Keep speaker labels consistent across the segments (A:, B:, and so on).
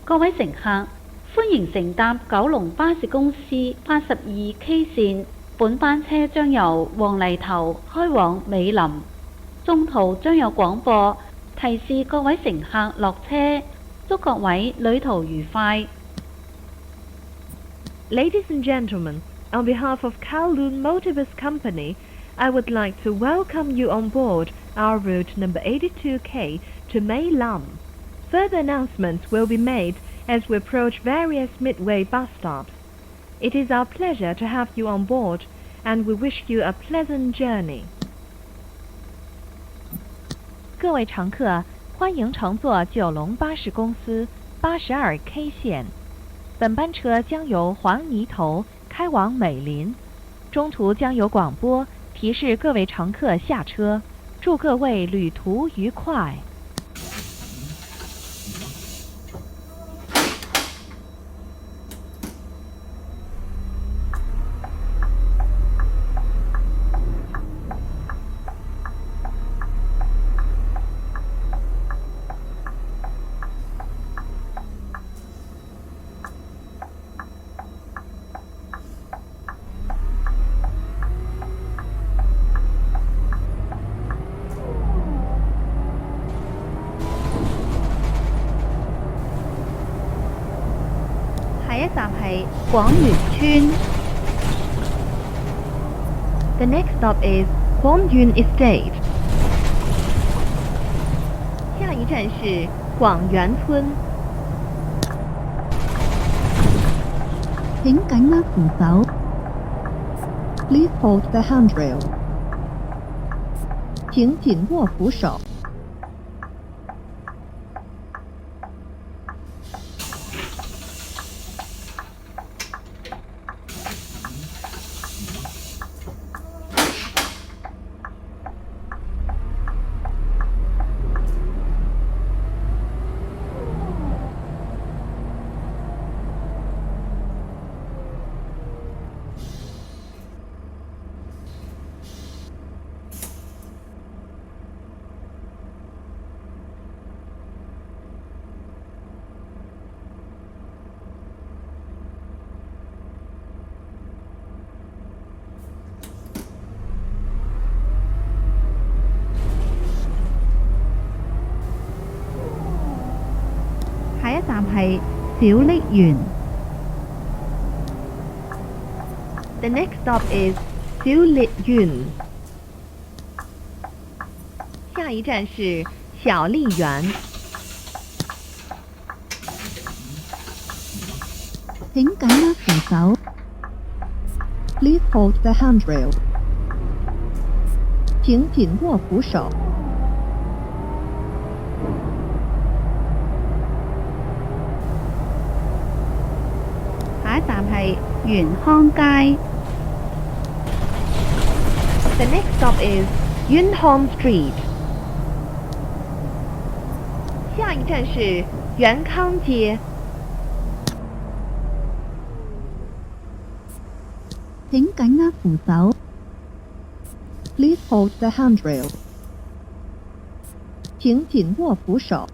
A: 各位乘客，歡迎乘搭九龍巴士公司82K 線，本班車將由黃泥頭開往美林，中途將有廣播提示各位乘客落車，祝各位旅途愉快。
B: Ladies and gentlemen, on behalf of Kowloon Motorbus Company, I would like to welcome you on board our route number 82K to Mei Lam. Further announcements will be made as we approach various midway bus stops. It is our pleasure to have you on board, and we wish you a pleasant journey. 各位乘客，欢迎乘坐九龙巴士公司82K 线。本班车将由黄泥头开往美林，中途将有广播提示各位乘客下车，祝各位旅途愉快。下一站係廣源村。The next stop is Guangyun Estate. 下一站是廣源村。
C: 請緊握扶手。Please hold the handrail. 請緊握扶手。
B: 下一站係小瀝源。The next stop is 小瀝源。下一站是小瀝源。
C: 請緊握扶手。Please hold the handrail. 請緊握扶手。
A: 下一站係元康街。
B: The next stop is Yuen Hong Street. 下一站是元康街。
C: 請緊握扶手。Please hold the handrail. 請緊握扶手。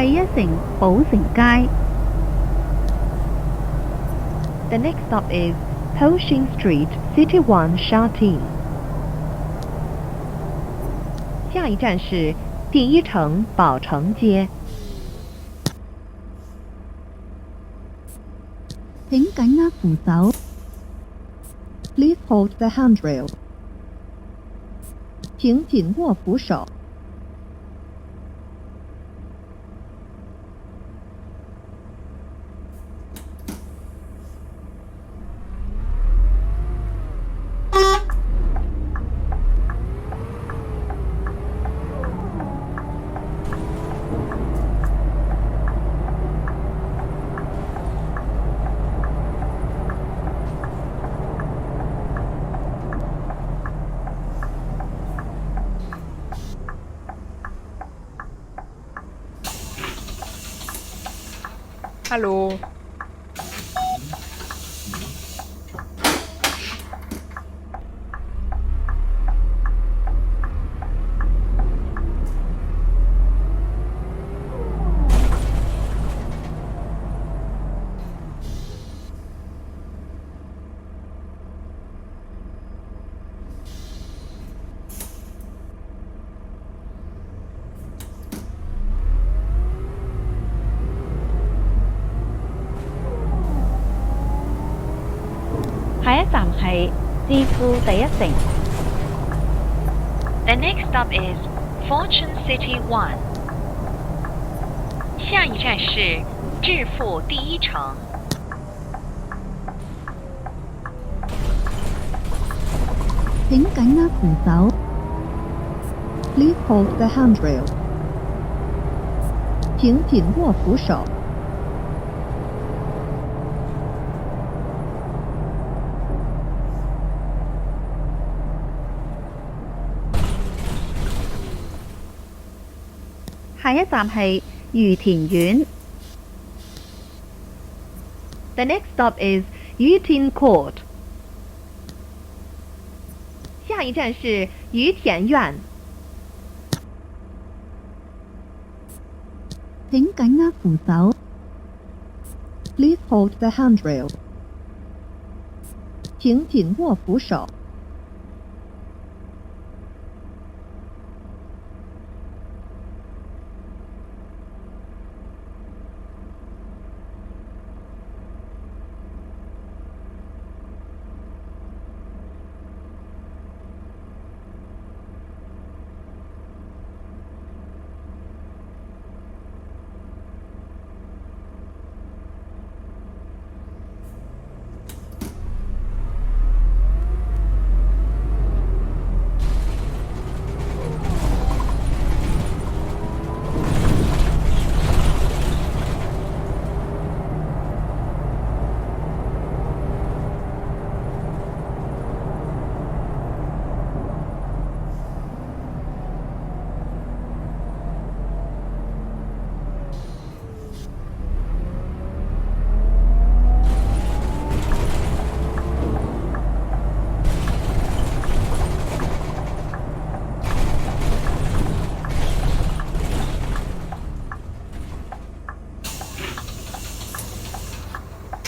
A: 第一城寶城街。
B: The next stop is Poshing Street, City One, Shatin. 下一站是第一城宝城街。
C: 請緊握扶手。Please hold the handrail. 請緊握扶手。
D: Hallo.
A: 下一站係致富第一城。
B: The next stop is Fortune City One. 下一站是致富第一城。
C: 請緊握扶手。Please hold the handrail. 請緊握扶手。
A: 下一站係御田苑。
B: The next stop is Yutin Court. 下一站是于田苑。
C: 請緊握扶手。Please hold the handrail. 請緊握扶手。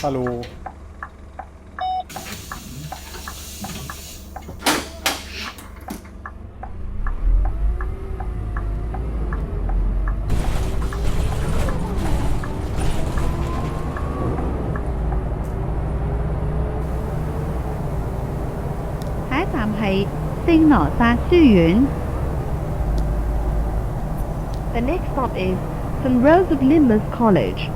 D: Hallo.
A: 下一站係聖羅撒書院。
B: The next stop is St. Rose of Lima's College.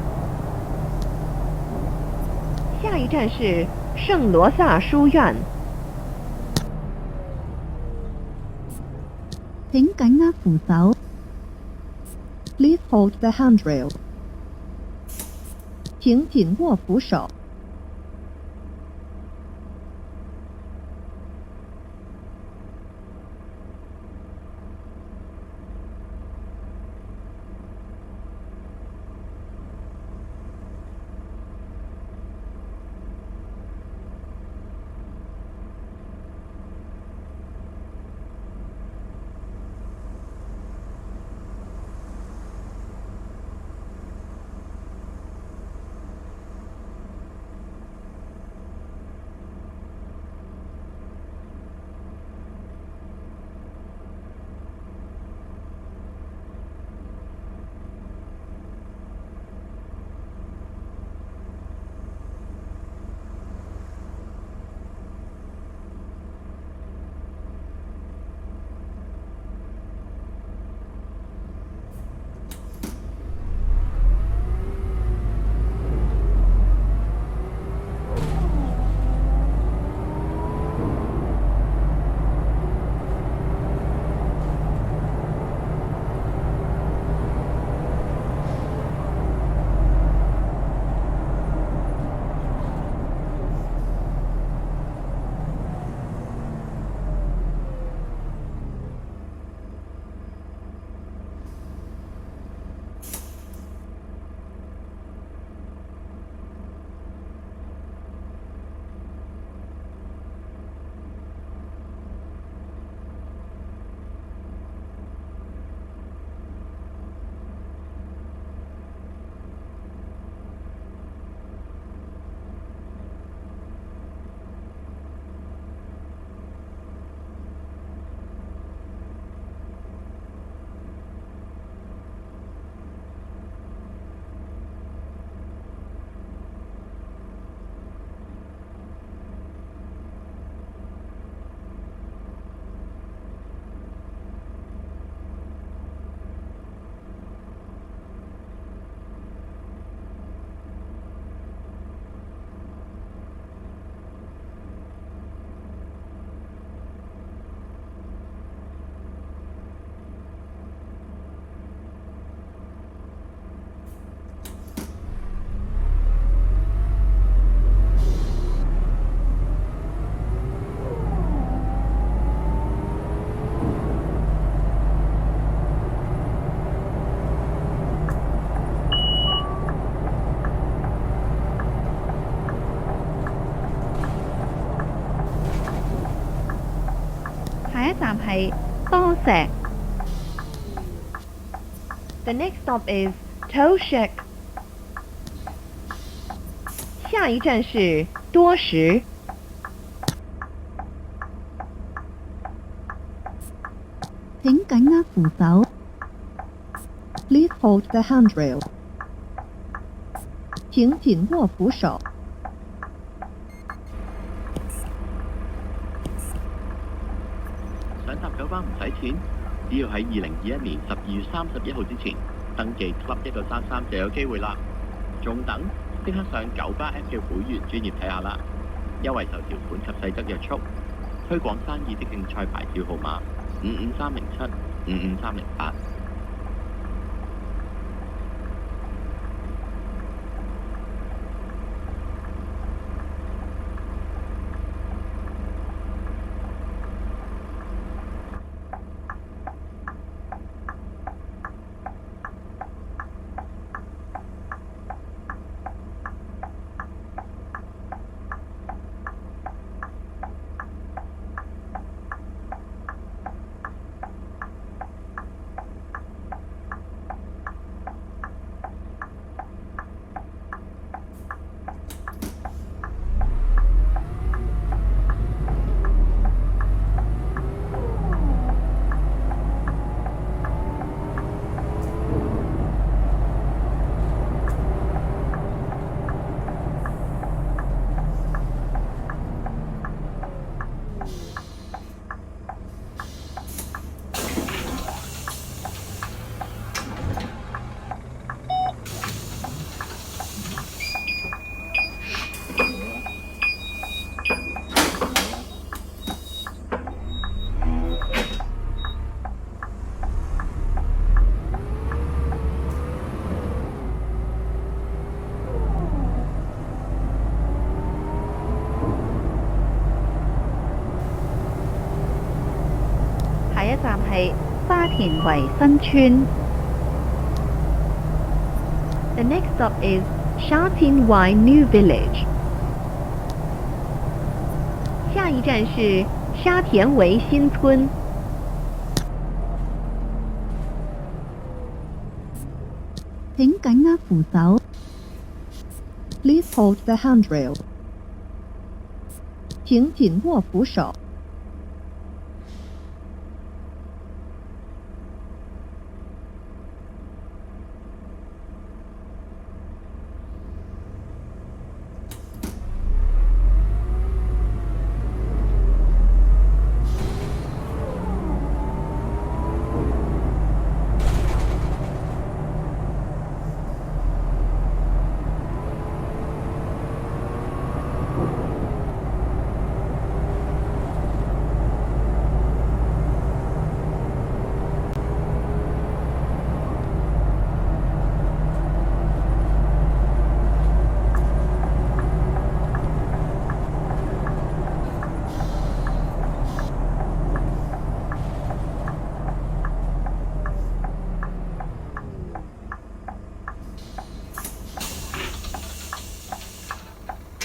B: 下一站是圣罗萨书院。
C: 請緊握扶手。Please hold the handrail. 請緊握扶手。
A: 下一站係多石。
B: The next stop is Toshek. 下一站是多石。
C: 請緊握扶手。Please hold the handrail. 請緊握扶手。
E: 想搭九巴唔使錢，只要喺2021年12月31號之前登記 Club 193就有機會啦。仲等？即刻上九巴 App 嘅會員專頁睇下啦。優惠受條款及細則約束。推廣生意的競賽牌照號碼55307、55308。
A: 下一站係沙田圍新村。
B: The next stop is Sha Tin Wai New Village. 下一站是沙田围新村。
C: 請緊握扶手。Please hold the handrail. 請緊握扶手。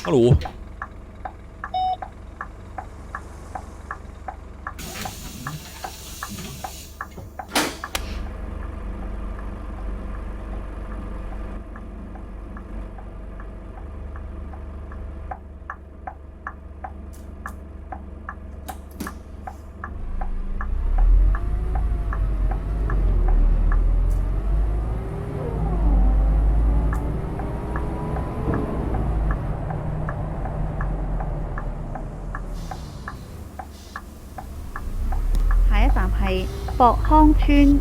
D: Hallo.
A: 博康村。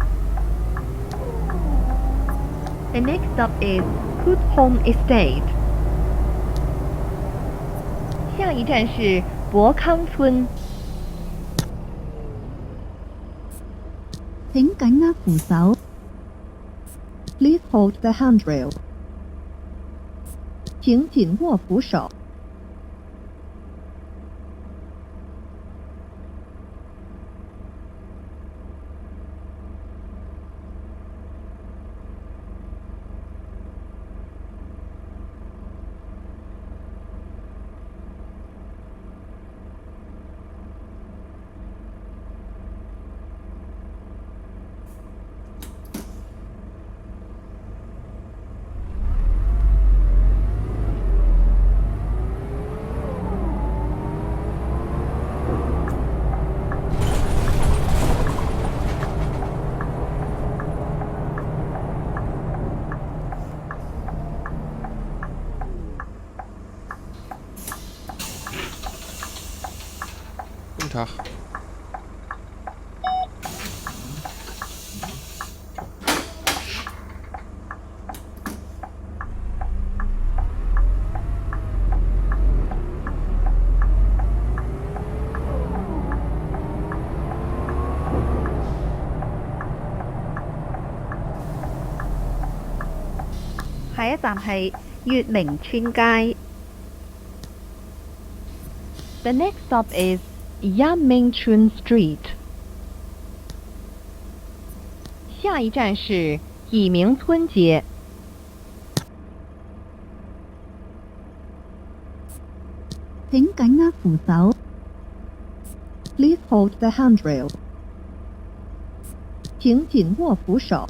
B: The next stop is Kut Home Estate. 下一站是博康村。
C: 請緊握扶手。Please hold the handrail. 請緊握扶手。
D: Tag.
A: 下一站係月明村街。
B: The next stop is Yanmingchun Street. 下一站是以明村街。
C: 請緊握扶手。Please hold the handrail. 請緊握扶手。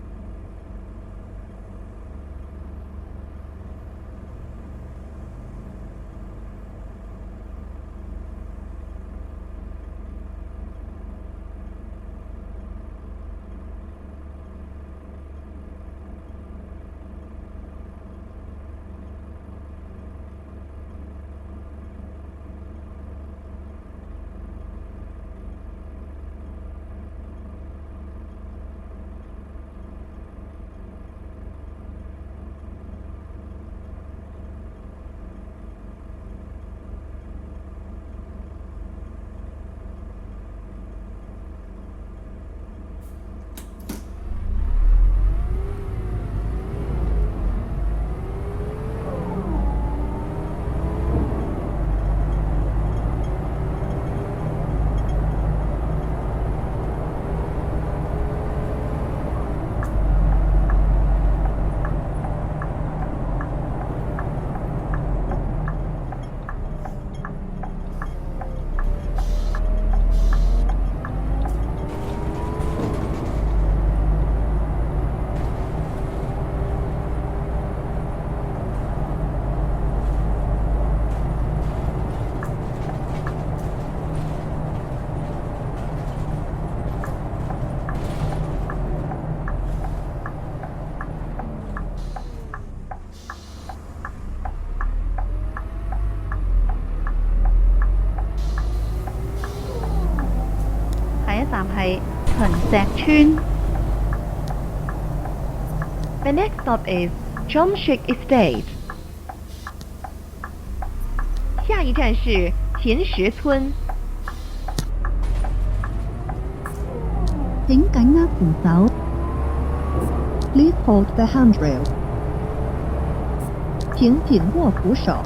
A: 下一站係秦石村。
B: The next stop is Zhongshik Estate. 下一站是秦石村。
C: 請緊握扶手。Please hold the handrail. 請緊握扶手。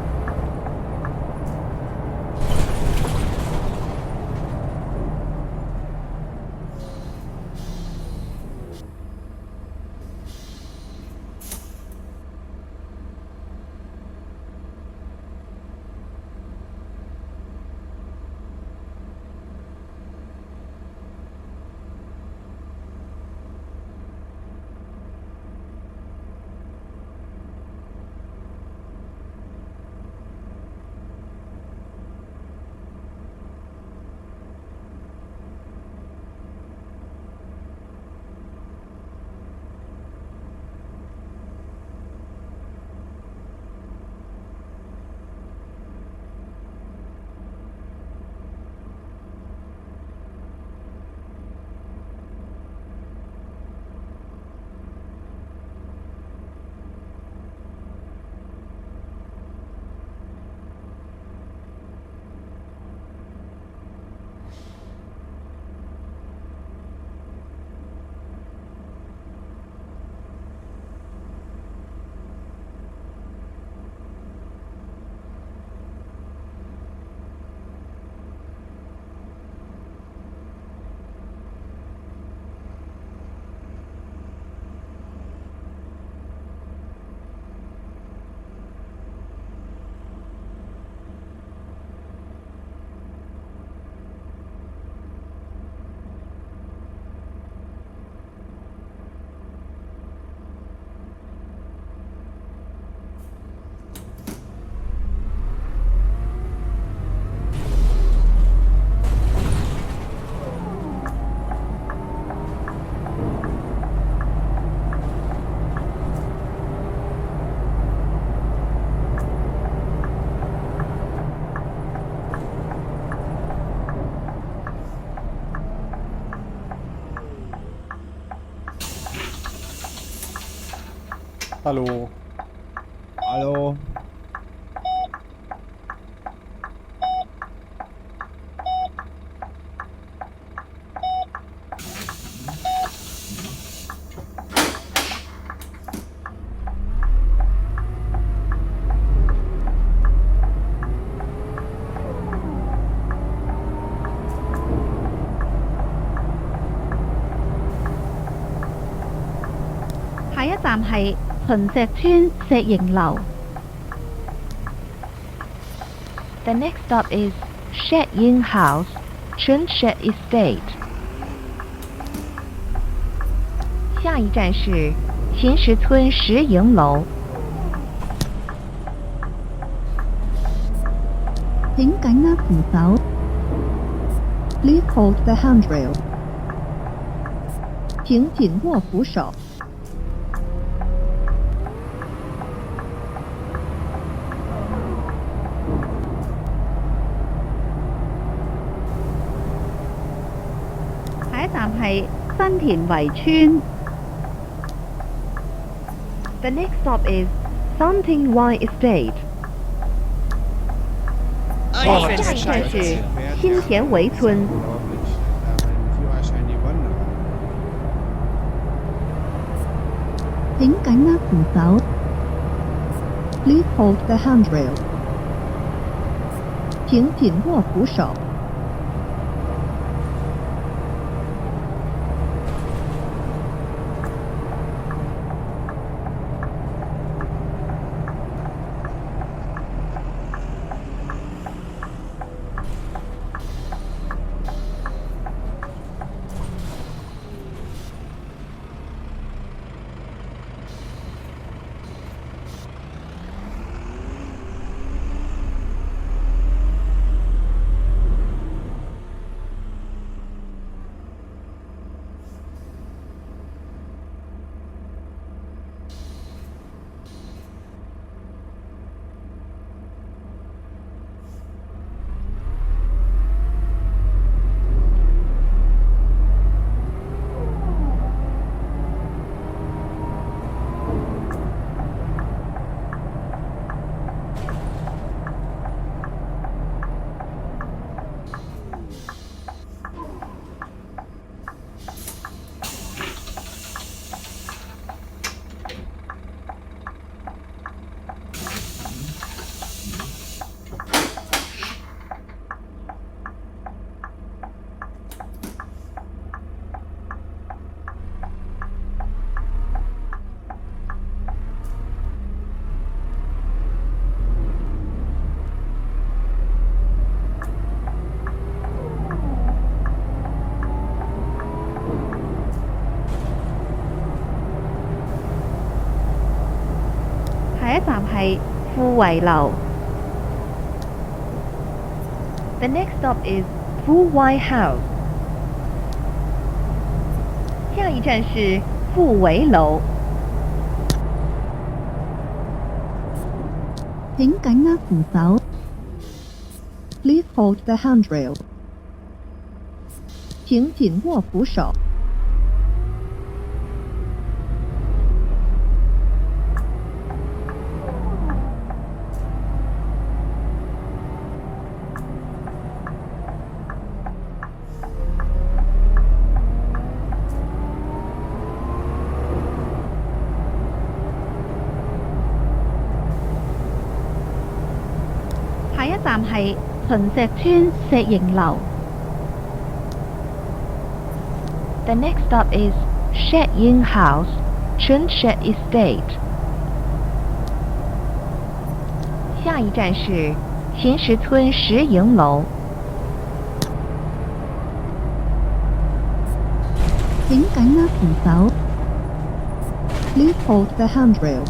D: 哈喽，
F: 哈喽，
A: 下一站係秦石村石營樓。
B: The next stop is Shed Yin House, Chun Shed Estate. 下一站是秦石村石营楼。
C: 請緊握扶手。Please hold the handrail. 請緊握扶手。
A: 下一站係新田圍村。
B: The next stop is Santing Y Estate. 下一站是新田围村。
C: 請緊握扶手。Please hold the handrail. 請緊握扶手。
A: 下一站係富圍樓。
B: The next stop is Fu Wai House. 下一站是富圍樓。
C: 請緊握扶手。Please hold the handrail. 請緊握扶手。
A: 下一站係秦石村石營樓。
B: The next stop is Shed Yin House, Chun Shed Estate. 下一站是秦石村石营楼。
C: 請緊握扶手。Please hold the handrail.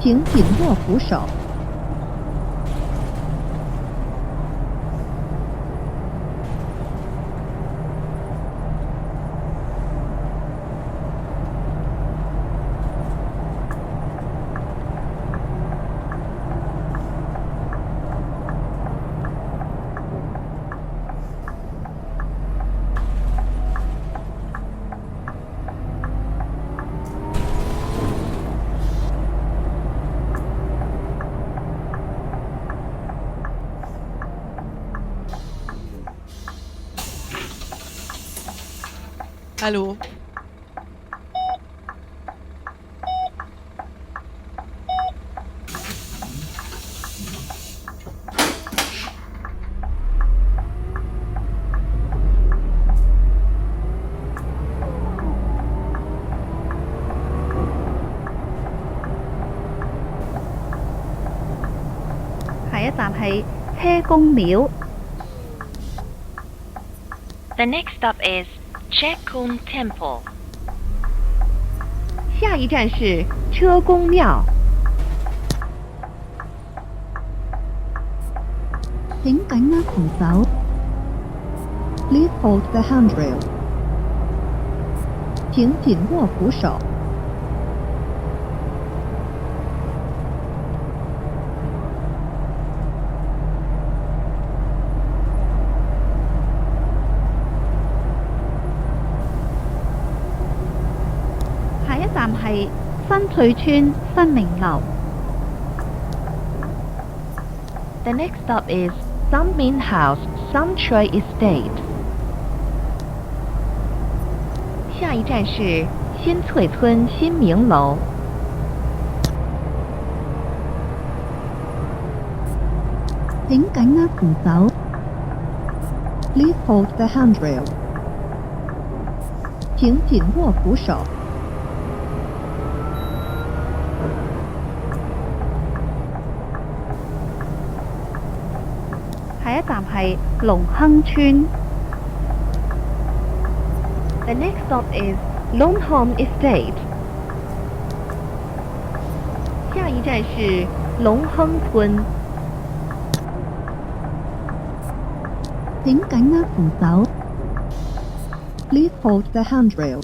C: 請緊握扶手。
D: Allô.
A: 下一站係車公廟。
G: The next stop is Chekun Temple.
B: 下一站是车公庙。
C: 請緊握扶手。Please hold the handrail. 請緊握扶手。
A: 下一站係新翠村新明樓。
B: The next stop is Sunmin House, Sunshui Estate. 下一站是新翠村新明楼。
C: 請緊握扶手。Please hold the handrail. 請緊握扶手。
A: 下一站係龍亨村。
B: The next stop is Longhorn Estate. 下一站是龙亨村。
C: 請緊握扶手。Please hold the handrail.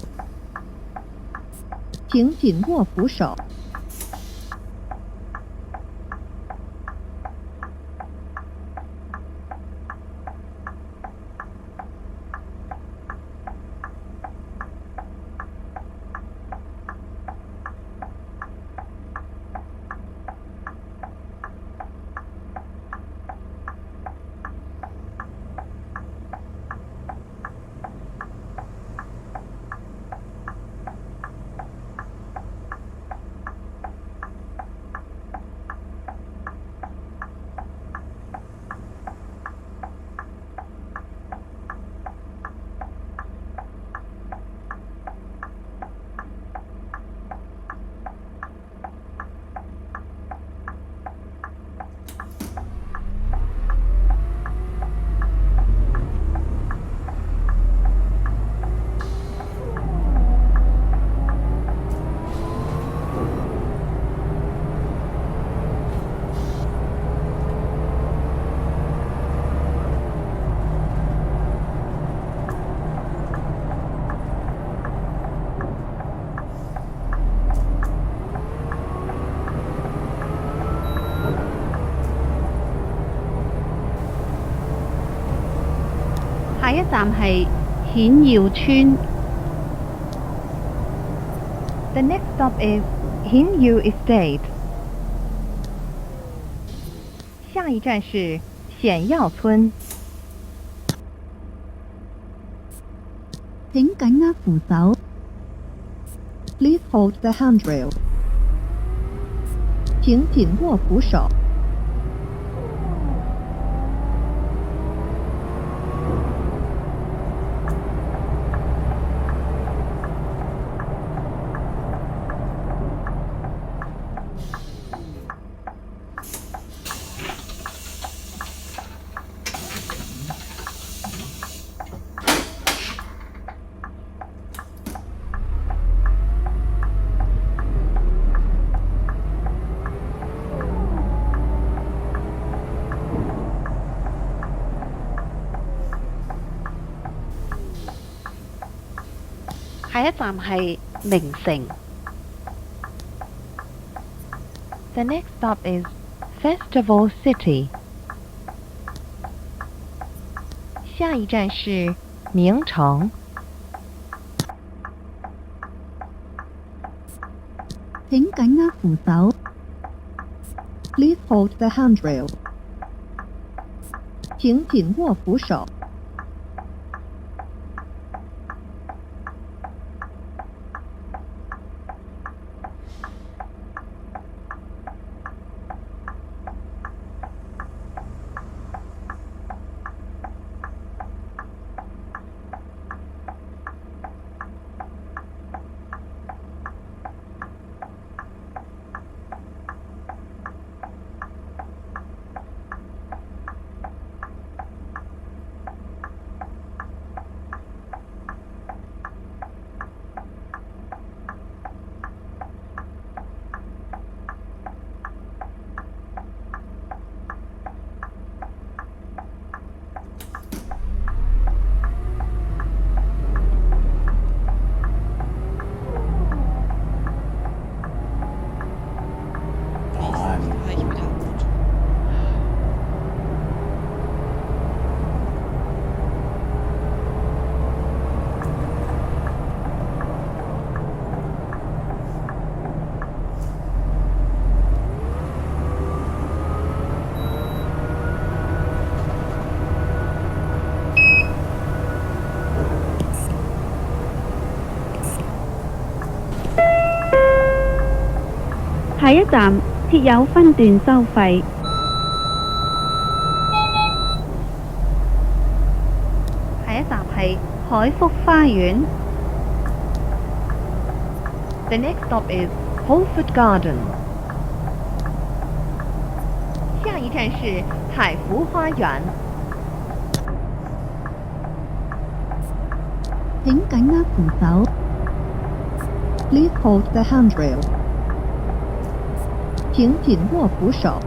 C: 請緊握扶手。
A: 下一站係顯耀村。
B: The next stop is Hinyu Estate. 下一站是显耀村。
C: 請緊握扶手。Please hold the handrail. 請緊握扶手。
A: 下一站係名城。
B: The next stop is Festival City. 下一站是名城。
C: 請緊握扶手。Please hold the handrail. 請緊握扶手。
A: 一站設有分段收費。下一站係海福花園。
B: The next stop is Holford Garden. 下一站是海福花園。
C: 請緊握扶手。Please hold the handrail. 請緊握扶手。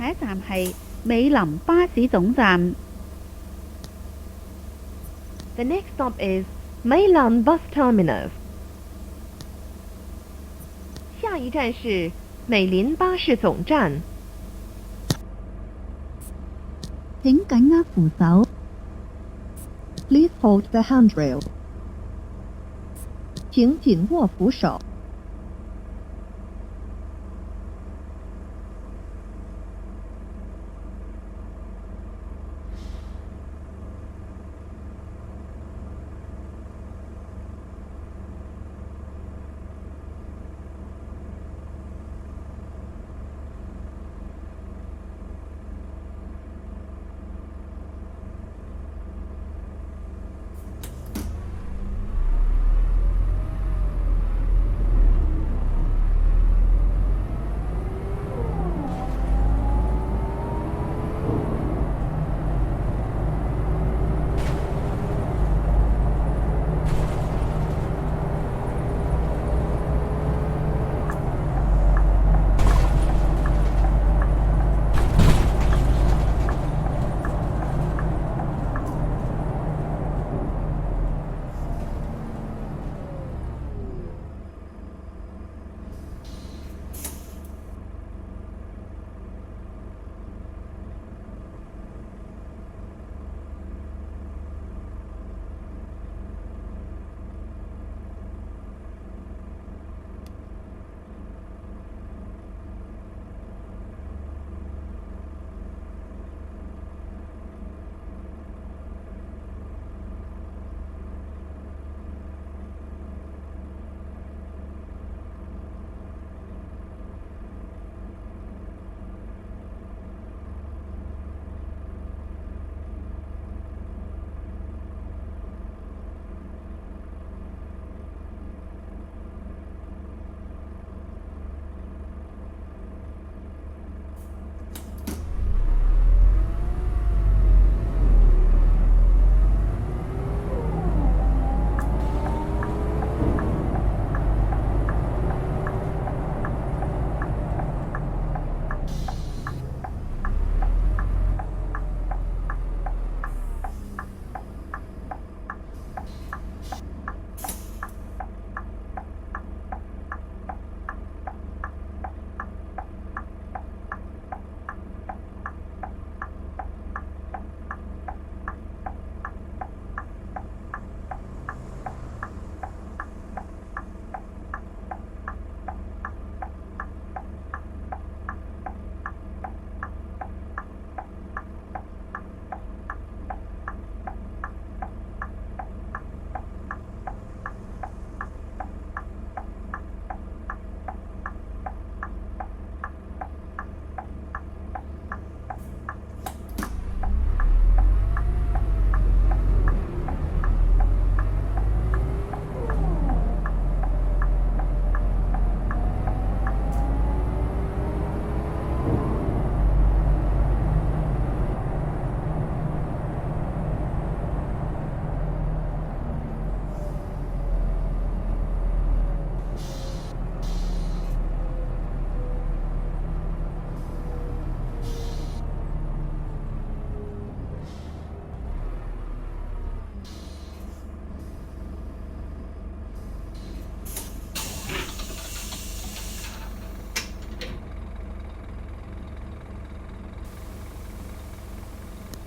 A: 下一站係美林巴士總站。
B: The next stop is Meilan Bus Terminus. 下一站是美林巴士總站。
C: 請緊握扶手。Please hold the handrail. 請緊握扶手。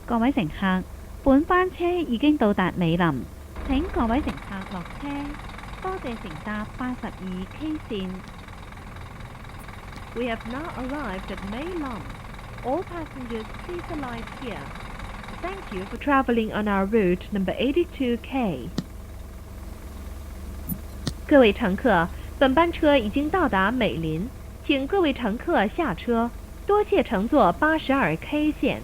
A: 各位乘客，本班車已經到達美林，請各位乘客落車。多謝乘搭82K 線。
B: We have now arrived at Mei Lam. All passengers please alight here. Thank you for traveling on our route number 82K. 各位乘客，本班车已经到达美林，请各位乘客下车。多谢乘坐82K 线。